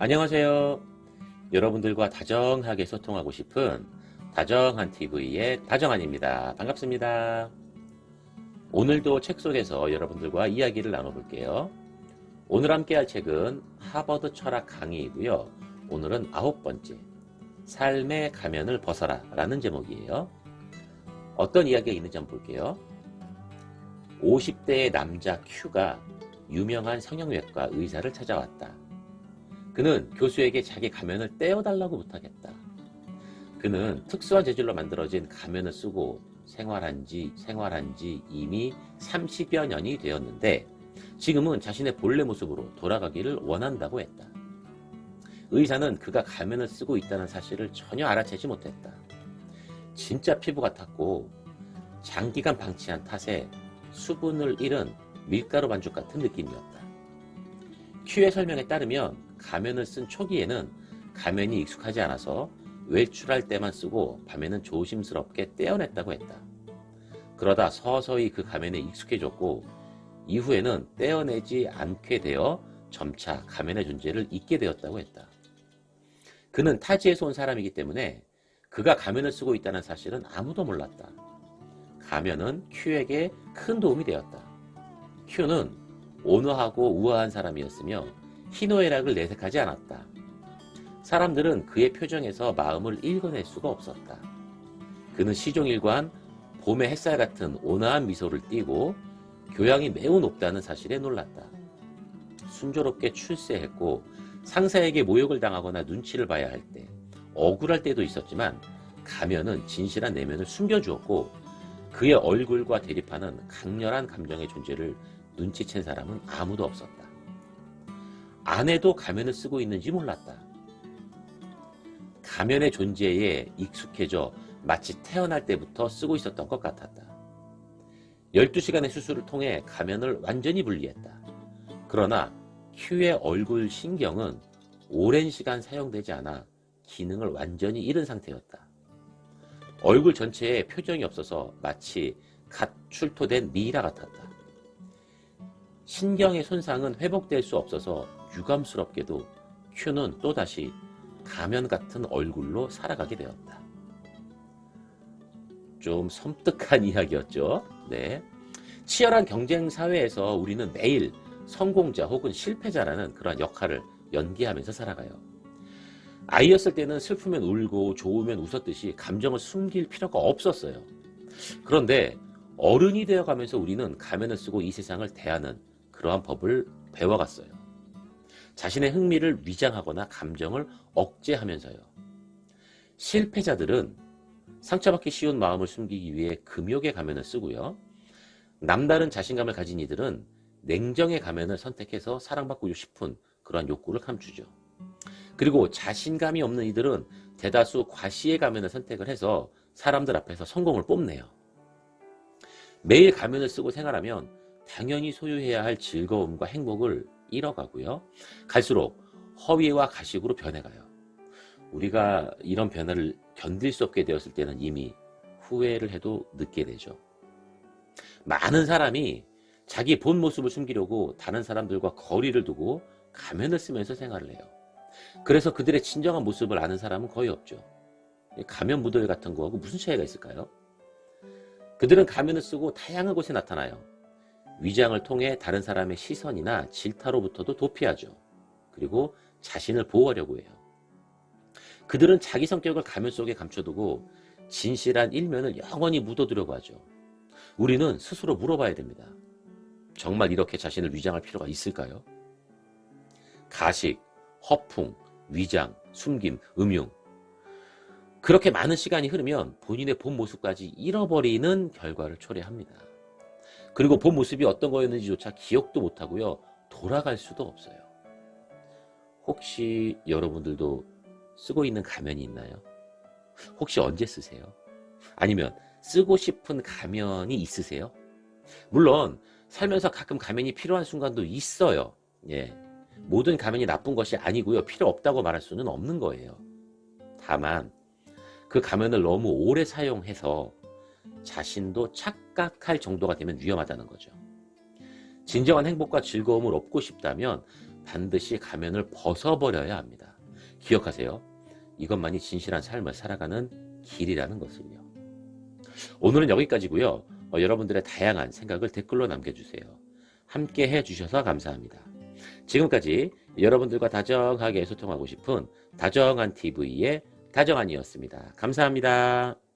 안녕하세요. 여러분들과 다정하게 소통하고 싶은 다정한 TV의 다정한입니다. 반갑습니다. 오늘도 책 속에서 여러분들과 이야기를 나눠볼게요. 오늘 함께 할 책은 하버드 철학 강의이고요. 오늘은 9번째, 삶의 가면을 벗어라 라는 제목이에요. 어떤 이야기가 있는지 한번 볼게요. 50대의 남자 Q가 유명한 성형외과 의사를 찾아왔다. 그는 교수에게 자기 가면을 떼어달라고 부탁했다. 그는 특수한 재질로 만들어진 가면을 쓰고 생활한 지 이미 30여 년이 되었는데 지금은 자신의 본래 모습으로 돌아가기를 원한다고 했다. 의사는 그가 가면을 쓰고 있다는 사실을 전혀 알아채지 못했다. 진짜 피부 같았고 장기간 방치한 탓에 수분을 잃은 밀가루 반죽 같은 느낌이었다. Q의 설명에 따르면 가면을 쓴 초기에는 가면이 익숙하지 않아서 외출할 때만 쓰고 밤에는 조심스럽게 떼어냈다고 했다. 그러다 서서히 그 가면에 익숙해졌고 이후에는 떼어내지 않게 되어 점차 가면의 존재를 잊게 되었다고 했다. 그는 타지에서 온 사람이기 때문에 그가 가면을 쓰고 있다는 사실은 아무도 몰랐다. 가면은 Q에게 큰 도움이 되었다. Q는 온화하고 우아한 사람이었으며 희노애락을 내색하지 않았다. 사람들은 그의 표정에서 마음을 읽어낼 수가 없었다. 그는 시종일관 봄의 햇살 같은 온화한 미소를 띠고 교양이 매우 높다는 사실에 놀랐다. 순조롭게 출세했고 상사에게 모욕을 당하거나 눈치를 봐야 할 때, 억울할 때도 있었지만 가면은 진실한 내면을 숨겨주었고 그의 얼굴과 대립하는 강렬한 감정의 존재를 눈치챈 사람은 아무도 없었다. 아내도 가면을 쓰고 있는지 몰랐다. 가면의 존재에 익숙해져 마치 태어날 때부터 쓰고 있었던 것 같았다. 12시간의 수술을 통해 가면을 완전히 분리했다. 그러나 Q의 얼굴 신경은 오랜 시간 사용되지 않아 기능을 완전히 잃은 상태였다. 얼굴 전체에 표정이 없어서 마치 갓 출토된 미이라 같았다. 신경의 손상은 회복될 수 없어서 유감스럽게도 Q는 또다시 가면 같은 얼굴로 살아가게 되었다. 좀 섬뜩한 이야기였죠. 네. 치열한 경쟁 사회에서 우리는 매일 성공자 혹은 실패자라는 그런 역할을 연기하면서 살아가요. 아이였을 때는 슬프면 울고 좋으면 웃었듯이 감정을 숨길 필요가 없었어요. 그런데 어른이 되어가면서 우리는 가면을 쓰고 이 세상을 대하는 그러한 법을 배워갔어요. 자신의 흥미를 위장하거나 감정을 억제하면서요. 실패자들은 상처받기 쉬운 마음을 숨기기 위해 금욕의 가면을 쓰고요. 남다른 자신감을 가진 이들은 냉정의 가면을 선택해서 사랑받고 싶은 그러한 욕구를 감추죠. 그리고 자신감이 없는 이들은 대다수 과시의 가면을 선택을 해서 사람들 앞에서 성공을 뽐내요. 매일 가면을 쓰고 생활하면 당연히 소유해야 할 즐거움과 행복을 잃어가고요. 갈수록 허위와 가식으로 변해가요. 우리가 이런 변화를 견딜 수 없게 되었을 때는 이미 후회를 해도 늦게 되죠. 많은 사람이 자기 본 모습을 숨기려고 다른 사람들과 거리를 두고 가면을 쓰면서 생활을 해요. 그래서 그들의 진정한 모습을 아는 사람은 거의 없죠. 가면 무도회 같은 거하고 무슨 차이가 있을까요? 그들은 가면을 쓰고 다양한 곳에 나타나요. 위장을 통해 다른 사람의 시선이나 질타로부터도 도피하죠. 그리고 자신을 보호하려고 해요. 그들은 자기 성격을 가면 속에 감춰두고 진실한 일면을 영원히 묻어두려고 하죠. 우리는 스스로 물어봐야 됩니다. 정말 이렇게 자신을 위장할 필요가 있을까요? 가식, 허풍, 위장, 숨김, 음흉. 그렇게 많은 시간이 흐르면 본인의 본 모습까지 잃어버리는 결과를 초래합니다. 그리고 본 모습이 어떤 거였는지조차 기억도 못하고요. 돌아갈 수도 없어요. 혹시 여러분들도 쓰고 있는 가면이 있나요? 혹시 언제 쓰세요? 아니면 쓰고 싶은 가면이 있으세요? 물론 살면서 가끔 가면이 필요한 순간도 있어요. 예. 모든 가면이 나쁜 것이 아니고요. 필요 없다고 말할 수는 없는 거예요. 다만 그 가면을 너무 오래 사용해서 자신도 착각할 정도가 되면 위험하다는 거죠. 진정한 행복과 즐거움을 얻고 싶다면 반드시 가면을 벗어버려야 합니다. 기억하세요. 이것만이 진실한 삶을 살아가는 길이라는 것을요. 오늘은 여기까지고요. 여러분들의 다양한 생각을 댓글로 남겨주세요. 함께 해주셔서 감사합니다. 지금까지 여러분들과 다정하게 소통하고 싶은 다정한 TV의 다정한이었습니다. 감사합니다.